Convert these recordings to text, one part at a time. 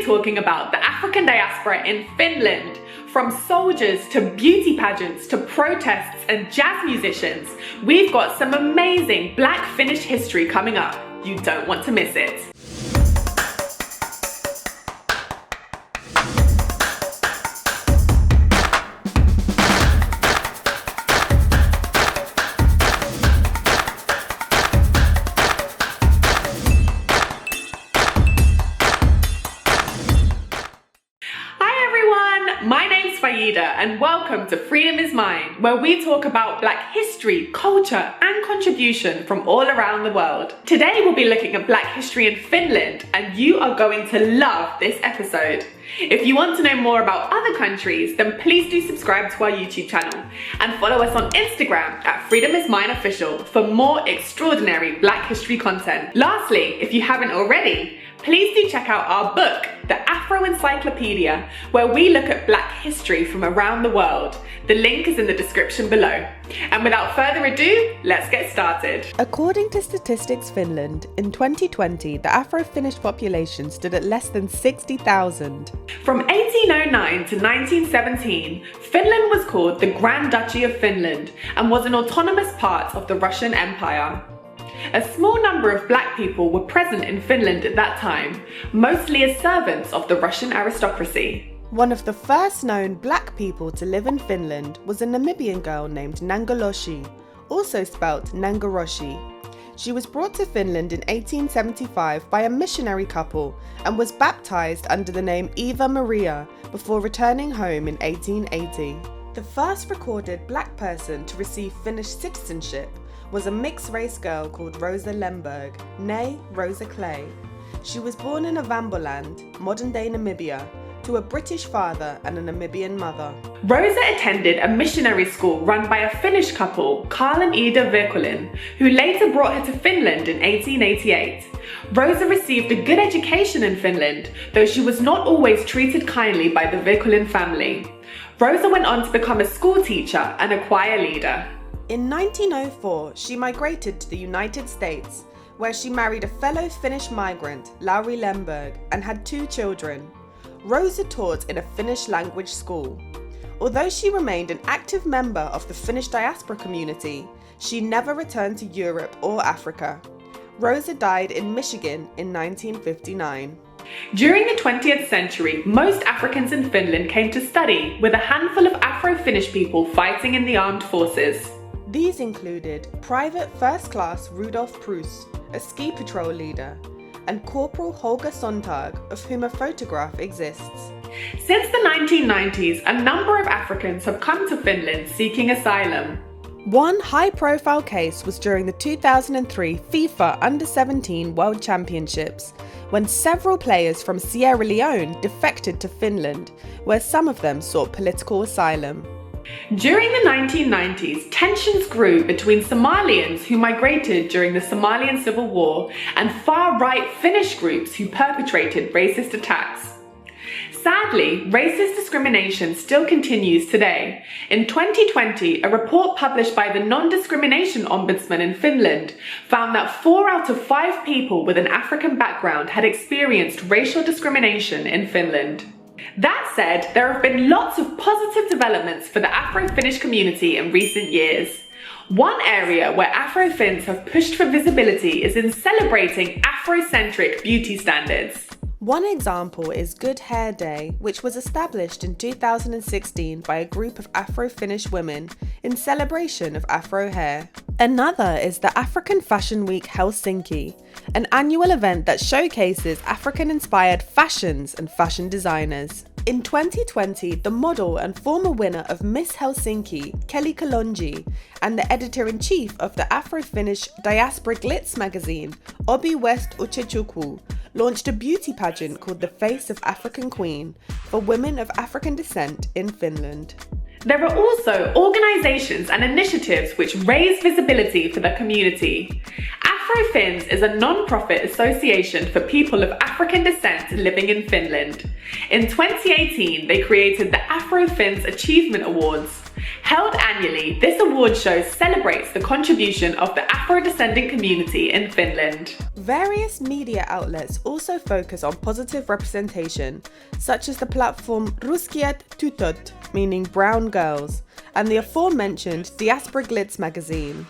be talking about the African diaspora in Finland. From soldiers to beauty pageants to protests and jazz musicians, we've got some amazing Black Finnish history coming up. You don't want to miss it. And welcome to Freedom is Mine, where we talk about Black history, culture and contribution from all around the world. Today we'll be looking at Black history in Finland, and you are going to love this episode. If you want to know more about other countries, then please do subscribe to our YouTube channel and follow us on Instagram at Freedom is Mine Official for more extraordinary Black history content. Lastly, if you haven't already, please do check out our book, the Afro Encyclopedia, where we look at Black history from around the world. The link is in the description below. And without further ado, let's get started. According to Statistics Finland, in 2020, the Afro Finnish population stood at less than 60,000. From 1809 to 1917, Finland was called the Grand Duchy of Finland and was an autonomous part of the Russian Empire. A small number of Black people were present in Finland at that time, mostly as servants of the Russian aristocracy. One of the first known Black people to live in Finland was a Namibian girl named Nangoloshi, also spelt Nangoroshi. She was brought to Finland in 1875 by a missionary couple and was baptized under the name Eva Maria before returning home in 1880. The first recorded Black person to receive Finnish citizenship was a mixed-race girl called Rosa Lemberg, née Rosa Clay. She was born in Ovamboland, modern-day Namibia, to a British father and a Namibian mother. Rosa attended a missionary school run by a Finnish couple, Carl and Ida Virkulin, who later brought her to Finland in 1888. Rosa received a good education in Finland, though she was not always treated kindly by the Virkulin family. Rosa went on to become a school teacher and a choir leader. In 1904, she migrated to the United States, where she married a fellow Finnish migrant, Lauri Lemberg, and had 2 children. Rosa taught in a Finnish language school. Although she remained an active member of the Finnish diaspora community, she never returned to Europe or Africa. Rosa died in Michigan in 1959. During the 20th century, most Africans in Finland came to study, with a handful of Afro-Finnish people fighting in the armed forces. These included Private First Class Rudolf Preuss, a ski patrol leader, and Corporal Holger Sontag, of whom a photograph exists. Since the 1990s, a number of Africans have come to Finland seeking asylum. One high-profile case was during the 2003 FIFA Under-17 World Championships, when several players from Sierra Leone defected to Finland, where some of them sought political asylum. During the 1990s, tensions grew between Somalians who migrated during the Somalian Civil War and far-right Finnish groups who perpetrated racist attacks. Sadly, racist discrimination still continues today. In 2020, a report published by the Non-Discrimination Ombudsman in Finland found that 4 out of 5 people with an African background had experienced racial discrimination in Finland. That said, there have been lots of positive developments for the Afro-Finnish community in recent years. One area where Afro Finns have pushed for visibility is in celebrating Afrocentric beauty standards. One example is Good Hair Day, which was established in 2016 by a group of Afro-Finnish women in celebration of Afro hair. Another is the African Fashion Week Helsinki, an annual event that showcases African-inspired fashions and fashion designers. In 2020, the model and former winner of Miss Helsinki, Kelly Kalonji, and the editor-in-chief of the Afro-Finnish Diaspora Glitz magazine, Obi West Uchechukwu, launched a beauty pageant called The Face of African Queen for women of African descent in Finland. There are also organisations and initiatives which raise visibility for the community. Afro Finns is a non-profit association for people of African descent living in Finland. In 2018, they created the Afro Finns Achievement Awards. Held annually, this award show celebrates the contribution of the Afro-descendant community in Finland. Various media outlets also focus on positive representation, such as the platform Ruskiat Tytöt, meaning brown girls, and the aforementioned Diaspora Glitz magazine.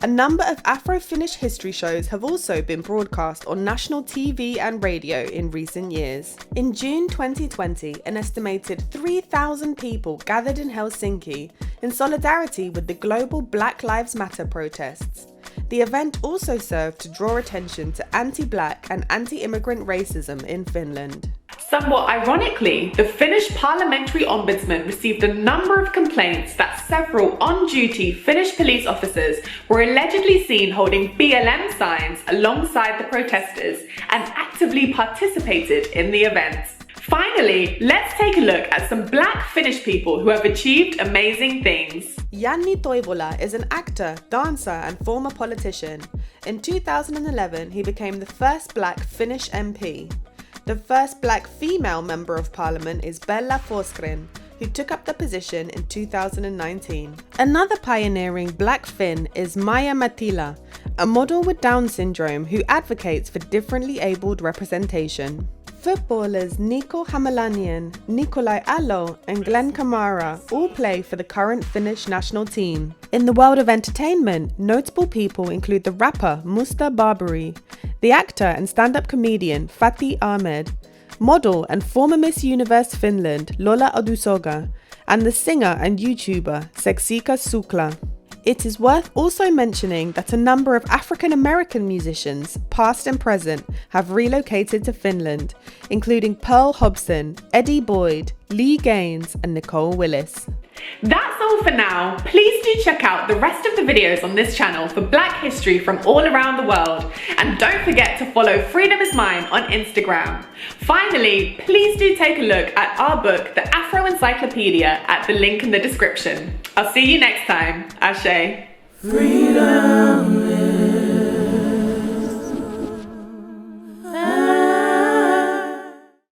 A number of Afro-Finnish history shows have also been broadcast on national TV and radio in recent years. In June 2020, an estimated 3,000 people gathered in Helsinki in solidarity with the global Black Lives Matter protests. The event also served to draw attention to anti-Black and anti-immigrant racism in Finland. Somewhat ironically, the Finnish Parliamentary Ombudsman received a number of complaints that several on-duty Finnish police officers were allegedly seen holding BLM signs alongside the protesters and actively participated in the events. Finally, let's take a look at some Black Finnish people who have achieved amazing things. Janni Toivola is an actor, dancer and former politician. In 2011, he became the first Black Finnish MP. The first Black female Member of Parliament is Bella Forsgren, who took up the position in 2019. Another pioneering Black Finn is Maija Mattila, a model with Down syndrome who advocates for differently abled representation. Footballers Niko Hamalainen, Nikolai Allo and Glenn Kamara all play for the current Finnish national team. In the world of entertainment, notable people include the rapper Musta Barbary, the actor and stand-up comedian Fatih Ahmed, model and former Miss Universe Finland Lola Odusoga, and the singer and YouTuber Seksika Sukla. It is worth also mentioning that a number of African American musicians, past and present, have relocated to Finland, including Pearl Hobson, Eddie Boyd, Lee Gaines, and Nicole Willis. That's all for now. Please do check out the rest of the videos on this channel for Black history from all around the world. And don't forget to follow Freedom is Mine on Instagram. Finally, please do take a look at our book, the Afro Encyclopedia, at the link in the description. I'll see you next time. Ashe. Freedom.